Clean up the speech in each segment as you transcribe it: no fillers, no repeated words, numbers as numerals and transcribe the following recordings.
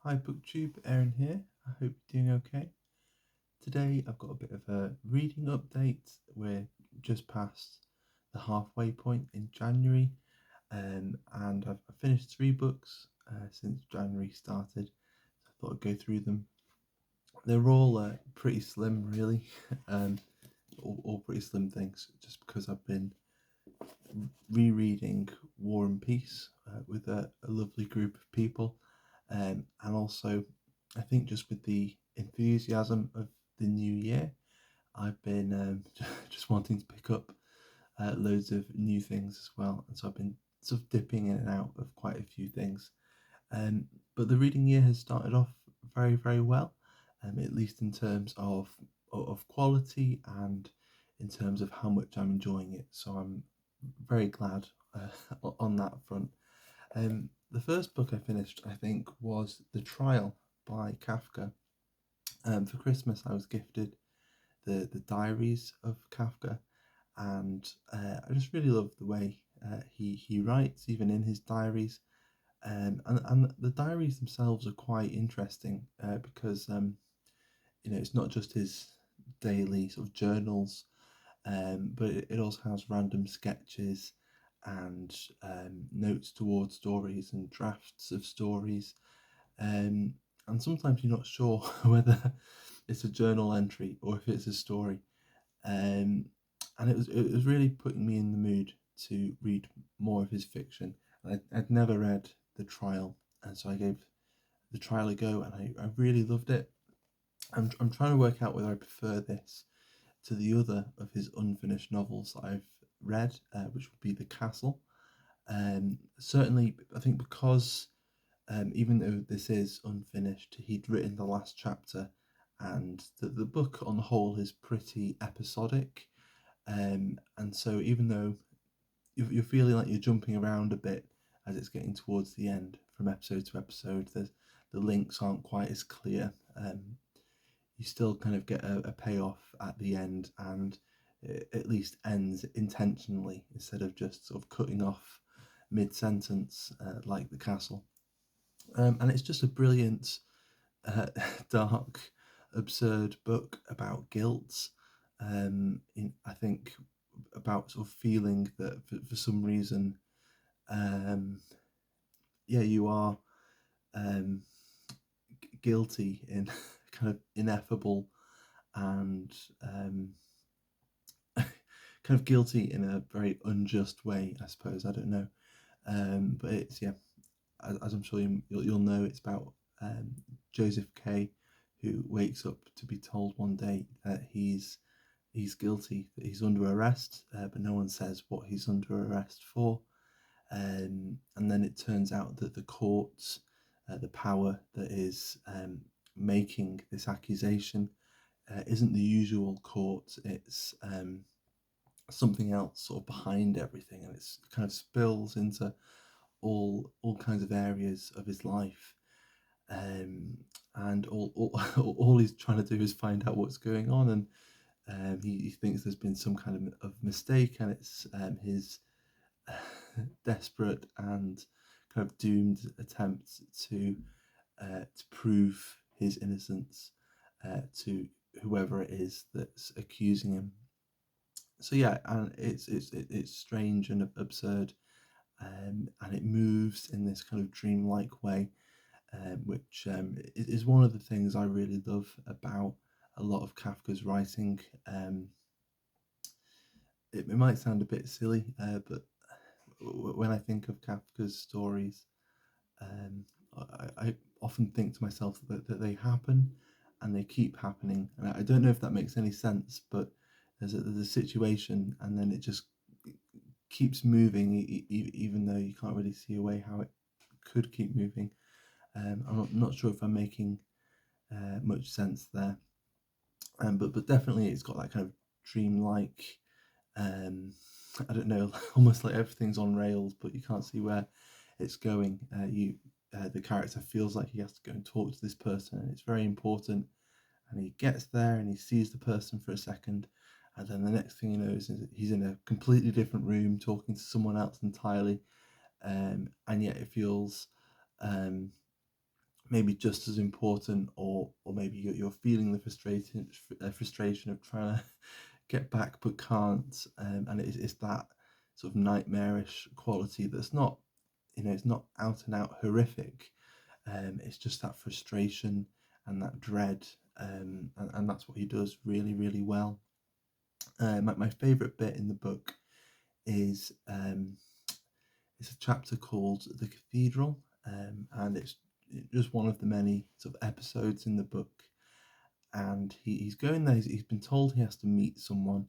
Hi booktube, Aaron here. I hope you're doing okay. Today I've got a bit of a reading update. We're just past the halfway point in January, and I've finished three books since January started. So I thought I'd go through them. They're all pretty slim, really, um, all pretty slim things, just because I've been rereading War and Peace with a lovely group of people, and also I think just with the enthusiasm of the new year, I've been just wanting to pick up loads of new things as well, and so I've been sort of dipping in and out of quite a few things. But the reading year has started off very well, at least in terms of quality and in terms of how much I'm enjoying it. So I'm very glad on that front. The first book I finished, I think, was The Trial by Kafka. For Christmas, I was gifted the diaries of Kafka, and I just really love the way he writes, even in his diaries. And the diaries themselves are quite interesting because it's not just his daily sort of journals, but it also has random sketches and notes towards stories and drafts of stories. Um, and sometimes you're not sure whether it's a journal entry or if it's a story. Um, and it was really putting me in the mood to read more of his fiction. I'd never read The Trial, and so I gave The Trial a go, and I really loved it. I'm trying to work out whether I prefer this to the other of his unfinished novels that I've read, which would be The Castle. Certainly, I think because even though this is unfinished, he'd written the last chapter, and the book on the whole is pretty episodic. And so, even though you're feeling like you're jumping around a bit as it's getting towards the end from episode to episode, the links aren't quite as clear. You still kind of get a payoff at the end, and it at least ends intentionally instead of just sort of cutting off mid sentence like The Castle. And it's just a brilliant, uh, dark, absurd book about guilt. I think about sort of feeling that for some reason, um, yeah, you are um, guilty in kind of ineffable and kind of guilty in a very unjust way, I suppose. I don't know, but it's yeah, as I'm sure you'll know, it's about Joseph K, who wakes up to be told one day that he's guilty, that he's under arrest, but no one says what he's under arrest for. And then it turns out that the courts, the power that is making this accusation, isn't the usual court. It's something else sort of behind everything, and it's kind of spills into all kinds of areas of his life. Um, and all he's trying to do is find out what's going on, and he thinks there's been some kind of mistake, and it's his desperate and kind of doomed attempt to prove his innocence to whoever it is that's accusing him. So yeah, and it's strange and absurd, and it moves in this kind of dreamlike way, which is one of the things I really love about a lot of Kafka's writing. It might sound a bit silly, but when I think of Kafka's stories, um, I often think to myself that they happen and they keep happening. And I don't know if that makes any sense, but there's a situation and then it just keeps moving, even though you can't really see a way how it could keep moving. I'm not sure if I'm making much sense there, but definitely it's got that kind of dreamlike. I don't know, almost like everything's on rails, but you can't see where it's going. The character feels like he has to go and talk to this person, and it's very important. And he gets there and he sees the person for a second, and then the next thing he knows is he's in a completely different room talking to someone else entirely. And yet it feels um, maybe just as important, or maybe you're feeling the frustration of trying to get back but can't, and it's that sort of nightmarish quality that's not, it's not out and out horrific. It's just that frustration and that dread, and that's what he does really, really well. My favourite bit in the book is it's a chapter called "The Cathedral," and it's just one of the many sort of episodes in the book. And he's going there. He's been told he has to meet someone,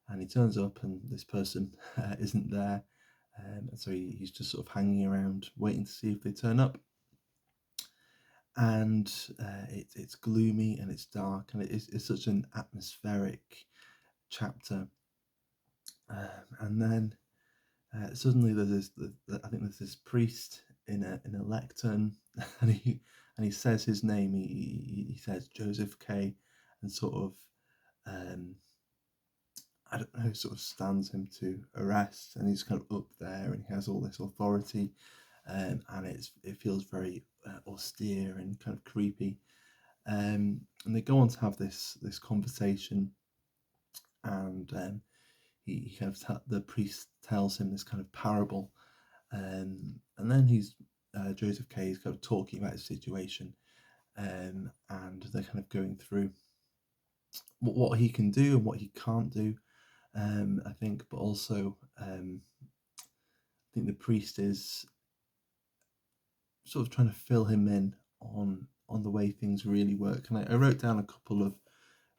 and he turns up, and this person isn't there. And so he's just sort of hanging around, waiting to see if they turn up. And it's gloomy and it's dark, and it's such an atmospheric chapter. And then suddenly I think there's this priest in a lectern, and he says his name. He says Joseph K, and sort of, I don't know, sort of stands him to arrest, and he's kind of up there, and he has all this authority, and it feels very austere and kind of creepy. And they go on to have this conversation, and he kind of the priest tells him this kind of parable, and then Joseph K is kind of talking about his situation, and they're kind of going through what he can do and what he can't do, I think, but also I think the priest is sort of trying to fill him in on the way things really work. And I wrote down a couple of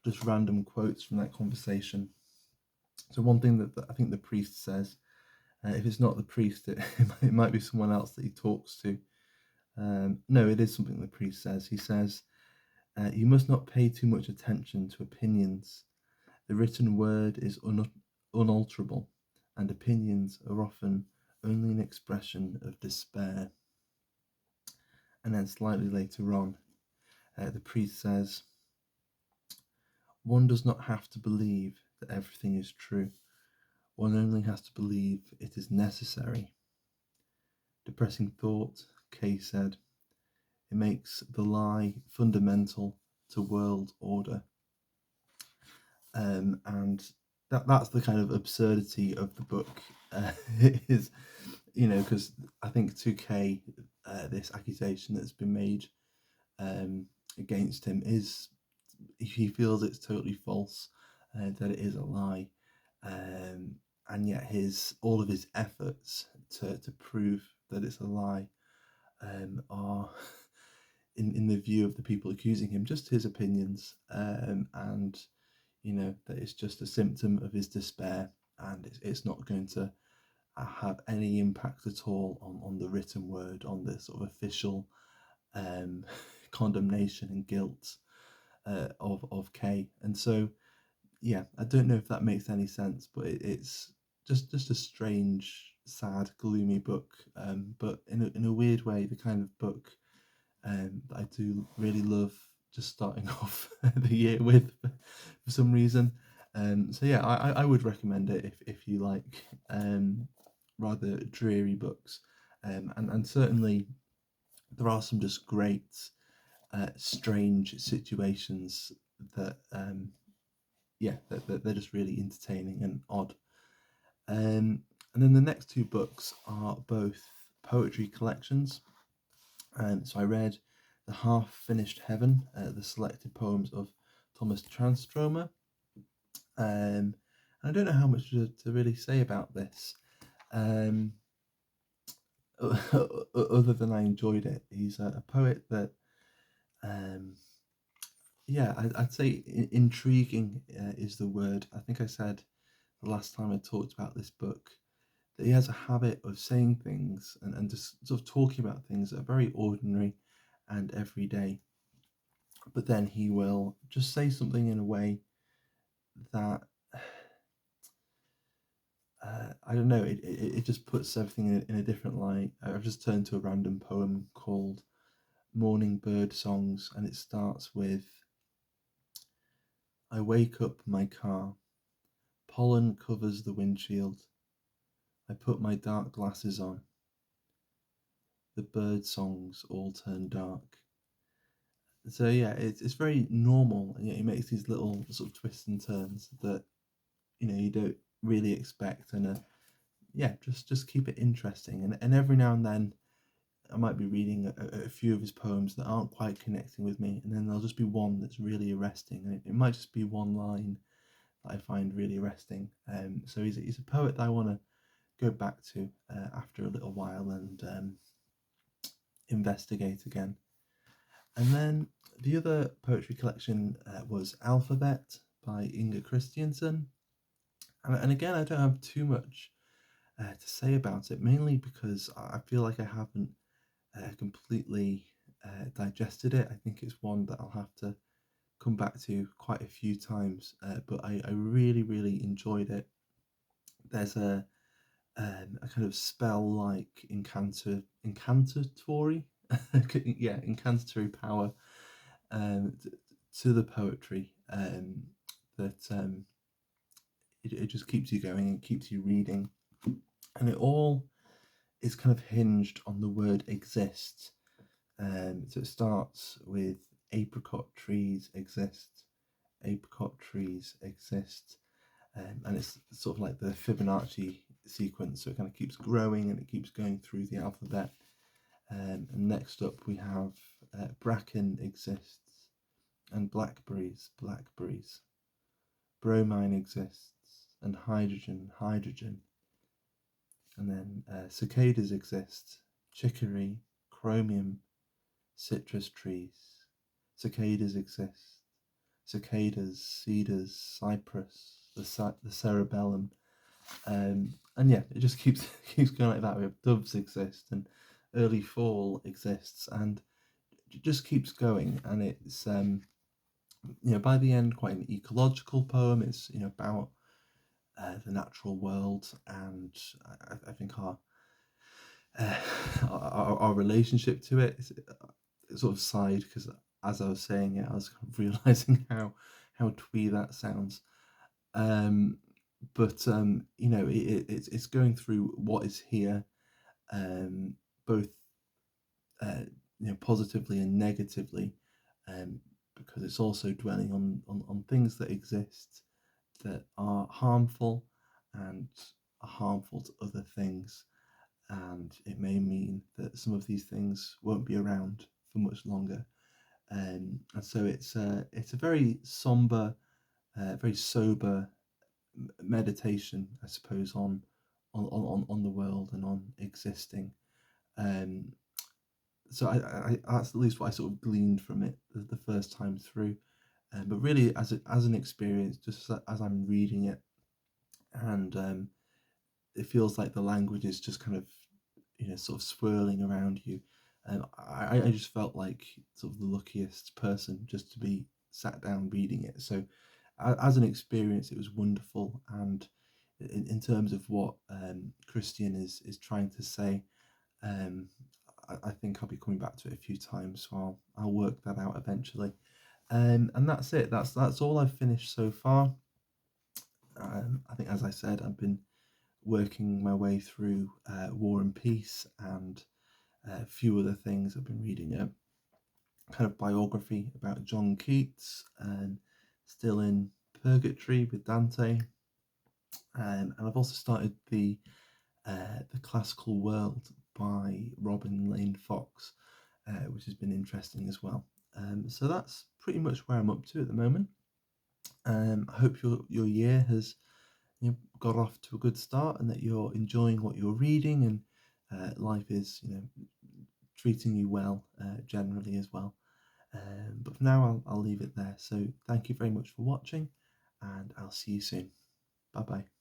just random quotes from that conversation. So one thing that I think the priest says, if it's not the priest, it might be someone else that he talks to. No, it is something the priest says. He says, "You must not pay too much attention to opinions. The written word is unalterable, and opinions are often only an expression of despair." And then slightly later on, the priest says, "One does not have to believe that everything is true. One only has to believe it is necessary." Depressing thought, Kay said. It makes the lie fundamental to world order. And that's the kind of absurdity of the book. Is, because I think to Kay, this accusation that's been made against him is, he feels it's totally false, that it is a lie, and yet all of his efforts to prove that it's a lie are, in the view of the people accusing him, just his opinions, and that it's just a symptom of his despair, and it's not going to have any impact at all on the written word, on the sort of official condemnation and guilt of Kay. And so, yeah, I don't know if that makes any sense, but it's just a strange, sad, gloomy book, but in a weird way, the kind of book that I do really love just starting off the year with, for some reason. So yeah, I would recommend it if you like rather dreary books, and certainly there are some just great strange situations that they're just really entertaining and odd. And then the next two books are both poetry collections. So I read The Half Finished Heaven, the selected poems of Thomas Transtromer. And I don't know how much to really say about this, other than I enjoyed it. He's a poet that, I'd say intriguing is the word. I think I said the last time I talked about this book that he has a habit of saying things and just sort of talking about things that are very ordinary and everyday, but then he will just say something in a way that I don't know, it just puts everything in a different light. I've just turned to a random poem called Morning Bird Songs, and it starts with, "I wake up my car, pollen covers the windshield. I put my dark glasses on. The bird songs all turn dark. So yeah, it's very normal, and yet he makes these little sort of twists and turns that you don't really expect, and yeah, just keep it interesting. And every now and then, I might be reading a few of his poems that aren't quite connecting with me, and then there'll just be one that's really arresting, and it might just be one line that I find really arresting. So he's a poet that I want to go back to after a little while and investigate again. And then the other poetry collection was Alphabet by Inga Christiansen. And again, I don't have too much to say about it, mainly because I feel like I haven't completely digested it. I think it's one that I'll have to come back to quite a few times, but I really, really enjoyed it. There's a kind of spell-like incantatory, yeah, incantatory power to the poetry that it just keeps you going and keeps you reading, and it all is kind of hinged on the word exist. So it starts with apricot trees exist, apricot trees exist, and it's sort of like the Fibonacci sequence. So it kind of keeps growing and it keeps going through the alphabet. And next up we have bracken exists, and blackberries, blackberries. Bromine exists, and hydrogen. And then cicadas exist, chicory, chromium, citrus trees. Cicadas exist, cicadas, cedars, cypress, the cerebellum. And yeah, it just keeps keeps going like that. We have doves exist, and early fall exists, and it just keeps going. And it's by the end, quite an ecological poem. It's about the natural world, and I think uh, our relationship to it is sort of side, because as I was saying it, I was kind of realizing how twee that sounds. But it's going through what is here, both uh, positively and negatively, um, because it's also dwelling on things that exist that are harmful and are harmful to other things, and it may mean that some of these things won't be around for much longer. And so it's a very somber, very sober meditation, I suppose, on the world and on existing. Um, so I that's at least what I sort of gleaned from it the first time through. But really, as an experience, just as I'm reading it, and it feels like the language is just kind of sort of swirling around you. And I just felt like sort of the luckiest person just to be sat down reading it. So as an experience, it was wonderful. And in terms of what Christian is trying to say, um, I think I'll be coming back to it a few times, so I'll work that out eventually. And that's it. That's all I've finished so far. I think, as I said, I've been working my way through War and Peace and a few other things. I've been reading a kind of biography about John Keats, and still in Purgatory with Dante. And I've also started the Classical World by Robin Lane Fox, which has been interesting as well. So that's pretty much where I'm up to at the moment. I hope your year has got off to a good start, and that you're enjoying what you're reading, and life is treating you well generally as well. But for now, I'll leave it there. So thank you very much for watching, and I'll see you soon. Bye bye.